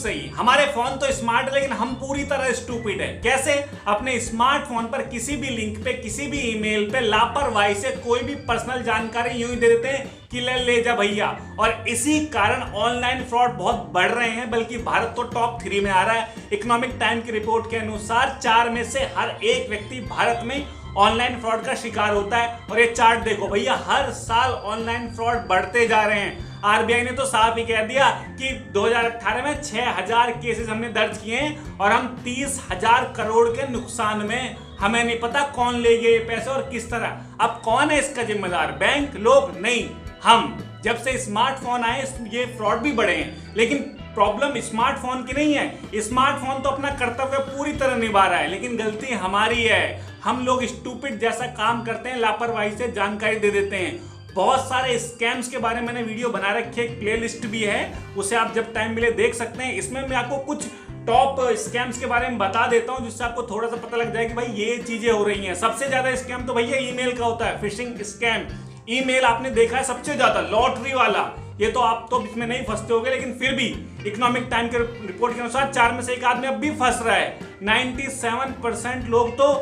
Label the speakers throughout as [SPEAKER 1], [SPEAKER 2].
[SPEAKER 1] सही, हमारे फोन तो स्मार्ट है लेकिन हम पूरी तरह स्टूपिड है। कैसे? अपने स्मार्टफोन पर किसी भी लिंक पे, किसी भी ईमेल पे लापरवाही से कोई भी पर्सनल जानकारी यूं ही दे देते हैं कि ले जा भैया। और इसी कारण ऑनलाइन फ्रॉड बहुत बढ़ रहे हैं, बल्कि भारत तो टॉप 3 में आ रहा है। इकोनॉमिक टाइम की रिपोर्ट के अनुसार 4 में से हर एक व्यक्ति भारत में ऑनलाइन फ्रॉड का शिकार होता है। और ये चार्ट देखो भैया, हर साल ऑनलाइन फ्रॉड बढ़ते जा रहे हैं। आरबीआई ने तो साफ ही कह दिया कि 2018 में 6000 केसेस हमने दर्ज किए हैं और हम 30,000 करोड़ के नुकसान में। हमें नहीं पता कौन ले गए पैसे और किस तरह। अब कौन है इसका जिम्मेदार? बैंक? लोग? नहीं, हम। जब से स्मार्टफोन आए ये फ्रॉड भी बढ़े हैं, लेकिन प्रॉब्लम स्मार्टफोन की नहीं है। स्मार्टफोन तो अपना कर्तव्य पूरी तरह निभा रहा है, लेकिन गलती हमारी है। हम लोग स्टूपिड जैसा काम करते हैं, लापरवाही से जानकारी दे देते हैं। बहुत सारे स्कैम्स के बारे में मैंने वीडियो बना रखी है, एक प्लेलिस्ट भी है, उसे आप जब टाइम मिले देख सकते हैं। इसमें मैं आपको कुछ टॉप स्कैम्स के बारे में बता देता हूं, जिससे आपको थोड़ा सा पता लग जाए कि भाई ये चीजें हो रही हैं। सबसे ज्यादा स्कैम तो भैया ईमेल का होता है, फिशिंग स्कैम। ईमेल आपने देखा है सबसे ज्यादा, लॉटरी वाला। ये तो आप तो इसमें नहीं फंसते होगे, लेकिन फिर भी इकोनॉमिक टाइम के रिपोर्ट के अनुसार 4 में से 1 आदमी अब भी फंस रहा है। 97% लोग तो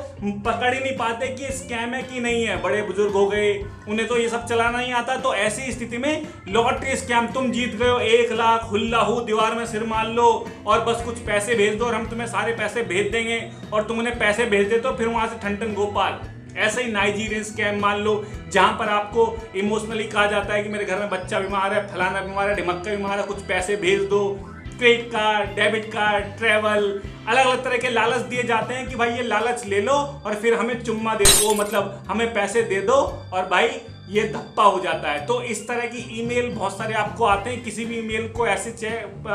[SPEAKER 1] पकड़ ही नहीं पाते कि स्कैम है कि नहीं है। बड़े बुजुर्ग हो गए, उन्हें तो ये सब चलाना नहीं आता। तो ऐसी स्थिति में लॉटरी स्कैम, तुम जीत गए हो 1 लाख, हुल्लाहू, दीवार में सिर मार लो और बस कुछ पैसे भेज दो और हम तुम्हें सारे पैसे भेज देंगे। और तुम उन्हें पैसे भेज देते हो, फिर वहां से ठन गोपाल। ऐसे ही नाइजीरियन स्कैम मान लो, जहां पर आपको इमोशनली कहा जाता है कि मेरे घर में बच्चा बीमार है, फलाना बीमार है, ढिमक्का बीमार है, कुछ पैसे भेज दो। Credit card, debit card, travel, अलग अलग तरह के लालच दिए जाते हैं कि भाई ये लालच ले लो और फिर हमें चुम्मा दे दो, मतलब हमें पैसे दे दो, और भाई ये धप्पा हो जाता है। तो इस तरह की ईमेल बहुत सारे आपको आते हैं। किसी भी ईमेल को ऐसे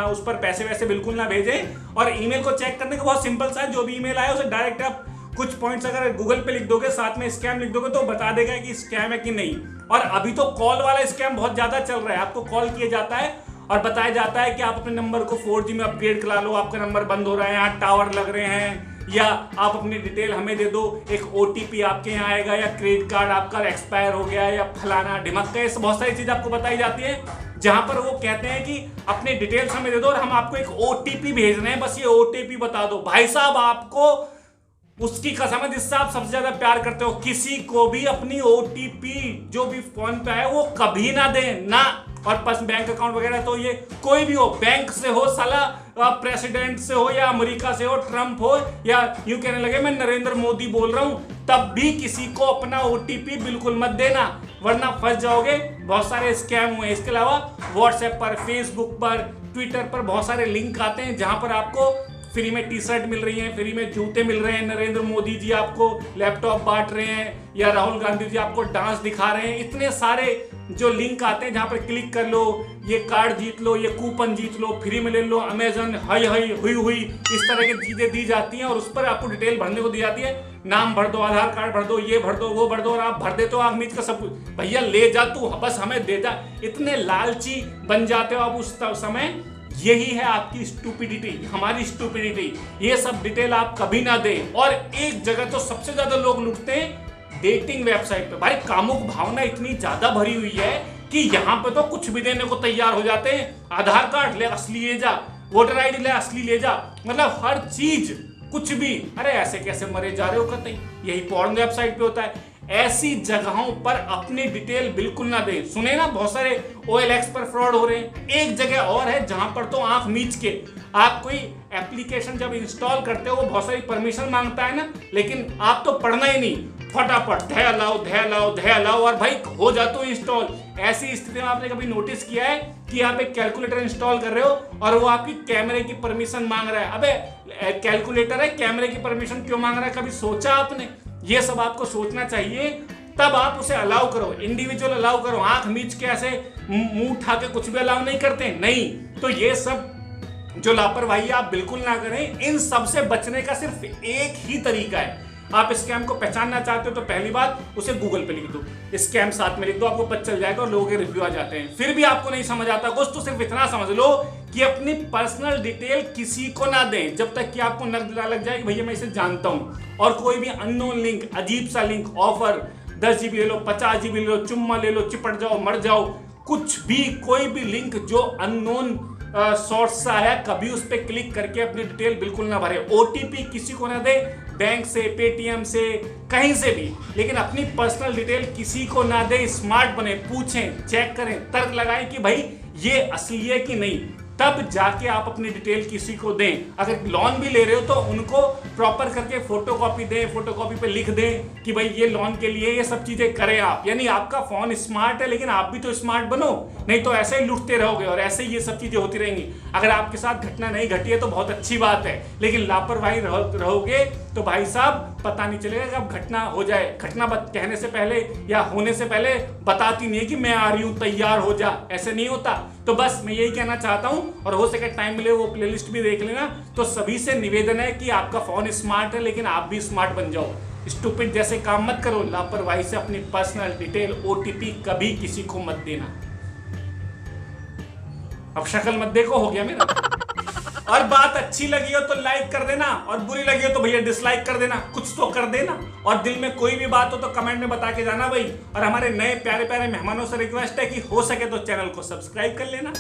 [SPEAKER 1] उस पर पैसे वैसे बिल्कुल ना भेजें। और ईमेल को चेक करने का बहुत सिंपल सा है, जो भी ईमेल आया उसे डायरेक्ट आप कुछ पॉइंट्स अगर गूगल पे लिख दोगे, साथ में स्कैम लिख दोगे, तो बता देगा कि स्कैम है कि नहीं। और अभी तो कॉल वाला स्कैम बहुत ज्यादा चल रहा है। आपको कॉल किया जाता है और बताया जाता है कि आप अपने नंबर को 4G में अपग्रेड करा लो, आपका नंबर बंद हो रहा है, यहाँ टावर लग रहे हैं, या आप अपनी डिटेल हमें दे दो, एक OTP आपके यहाँ आएगा, या क्रेडिट कार्ड आपका एक्सपायर हो गया, या फलाना ढिमक्का। ऐसे बहुत सारी चीज आपको बताई जाती है, जहां पर वो कहते हैं कि अपने डिटेल्स हमें दे दो और हम आपको एक OTP भेज रहे हैं, बस ये OTP बता दो। भाई साहब, आपको उसकी कसम है जिससे आप सबसे ज्यादा प्यार करते हो, किसी को भी अपनी OTP जो भी फोन पे है वो कभी ना दें ना। और बस बैंक अकाउंट वगैरह तो ये कोई भी हो, बैंक से हो, साला प्रेसिडेंट से हो, या अमेरिका से हो, ट्रंप हो, या यूं कहने लगे मैं नरेंद्र मोदी बोल रहा हूं, तब भी किसी को अपना OTP बिल्कुल मत देना, वरना फंस जाओगे। बहुत सारे स्कैम हुए। इसके अलावा व्हाट्सएप पर, फेसबुक पर, ट्विटर पर बहुत सारे लिंक आते हैं, जहां पर आपको फ्री में टी-शर्ट मिल रही है, फ्री में जूते मिल रहे हैं, नरेंद्र मोदी जी आपको लैपटॉप बांट रहे हैं, या राहुल गांधी जी आपको डांस दिखा रहे हैं। इतने सारे जो लिंक आते हैं जहां पर क्लिक कर लो, ये कार्ड जीत लो, ये कूपन जीत लो, फ्री में ले लो, अमेजन, हई हुई, इस तरह की चीजें दी जाती हैं। और उस पर आपको डिटेल भरने को दी जाती है, नाम भर दो, आधार कार्ड भर दो, ये भर दो, वो भर दो, और आप भर देते हो आग मीच का सब कुछ। भैया ले जा तू, बस हमें दे जा। इतने लालची बन जाते हो आप उस समय। यही है आपकी स्टूपिडिटी, हमारी स्टूपिडिटी। ये सब डिटेल आप कभी ना दें। और एक जगह तो सबसे ज्यादा लोग लुटते हैं, डेटिंग वेबसाइट पे। भाई कामुक भावना इतनी ज्यादा भरी हुई है कि यहाँ पे तो कुछ भी देने को तैयार हो जाते हैं। आधार कार्ड ले, असली ले जा, वोटर ID ले, असली ले जा, मतलब हर चीज कुछ भी। अरे ऐसे कैसे मरे जा रहे हो कतई? यही पॉर्न वेबसाइट पे होता है। ऐसी जगहों पर अपनी डिटेल बिल्कुल ना दें। सुने ना, बहुत सारे OLX पर फ्रॉड हो रहे हैं। एक जगह और है जहां पर तो आंख मीच के आप कोई एप्लीकेशन जब इंस्टॉल करते हो, वो बहुत सारी परमिशन मांगता है ना, लेकिन आप तो पढ़ना ही नहीं, फटाफट धै अलाउ और भाई हो जाते हो इंस्टॉल। ऐसी स्थिति में आपने कभी नोटिस किया है कि आप एक कैलकुलेटर इंस्टॉल कर रहे हो और वो आपकी कैमरे की परमिशन मांग रहा है? अबे कैलकुलेटर है, कैमरे की परमिशन क्यों मांग रहा है? कभी सोचा आपने? ये सब आपको सोचना चाहिए, तब आप उसे अलाउ करो, इंडिविजुअल अलाउ करो। आंख मीच के ऐसे मुंह उठा के कुछ भी अलाउ नहीं करते, नहीं। तो ये सब जो लापरवाही आप बिल्कुल ना करें। इन सब से बचने का सिर्फ एक ही तरीका है। आप स्कैम को पहचानना चाहते हो तो पहली बात उसे गूगल पे लिख दो, स्कैम साथ में लिख दो, आपको पता चल जाएगा और लोगों के रिव्यू आ जाते हैं। फिर भी आपको नहीं समझ आता कुछ, तो सिर्फ इतना समझ लो कि अपनी पर्सनल डिटेल किसी को ना दें जब तक कि आपको नजर लग जाए कि भैया मैं इसे जानता हूं। और कोई भी अननोन लिंक, अजीब सा लिंक, ऑफर 10 GB ले लो, 50 GB ले लो, चुम्मा ले लो, चिपट जाओ, मर जाओ, कुछ भी, कोई भी लिंक जो अननोन सोर्स से आया, कभी उस पर क्लिक करके अपनी डिटेल बिल्कुल ना भरे। ओटीपी किसी को ना दे, बैंक से, पेटीएम से, कहीं से भी, लेकिन अपनी पर्सनल डिटेल किसी को ना दे। स्मार्ट बने, पूछें, चेक करें, तर्क लगाएं कि भाई ये असली है कि नहीं, तब जाके आप अपनी डिटेल किसी को दें। अगर लोन भी ले रहे हो तो उनको प्रॉपर करके फोटोकॉपी दें, फोटोकॉपी पे लिख दें कि भाई ये लोन के लिए, ये सब चीजें करें आप। यानी आपका फोन स्मार्ट है, लेकिन आप भी तो स्मार्ट बनो, नहीं तो ऐसे ही लुटते रहोगे और ऐसे ही ये सब चीजें होती रहेंगी। अगर आपके साथ घटना नहीं घटी है तो बहुत अच्छी बात है, लेकिन लापरवाही रहोगे तो भाई साहब पता नहीं चलेगा कब घटना हो जाए। घटना कहने से पहले या होने से पहले बताती नहीं है कि मैं आ रही हूं, तैयार हो जा, ऐसे नहीं होता। तो बस मैं यही कहना चाहता हूं, और हो सके टाइम मिले वो प्लेलिस्ट भी देख लेना। तो सभी से निवेदन है कि आपका फोन स्मार्ट है, लेकिन आप भी स्मार्ट बन जाओ। स्टूपिड जैसे काम मत करो, लापरवाही से अपनी पर्सनल डिटेल, ओटीपी कभी किसी को मत देना। अब शक्ल मत देखो, हो गया मेरा। और बात अच्छी लगी हो तो लाइक कर देना, और बुरी लगी हो तो भैया डिसलाइक कर देना, कुछ तो कर देना। और दिल में कोई भी बात हो तो कमेंट में बता के जाना भाई। और हमारे नए प्यारे प्यारे मेहमानों से रिक्वेस्ट है कि हो सके तो चैनल को सब्सक्राइब कर लेना।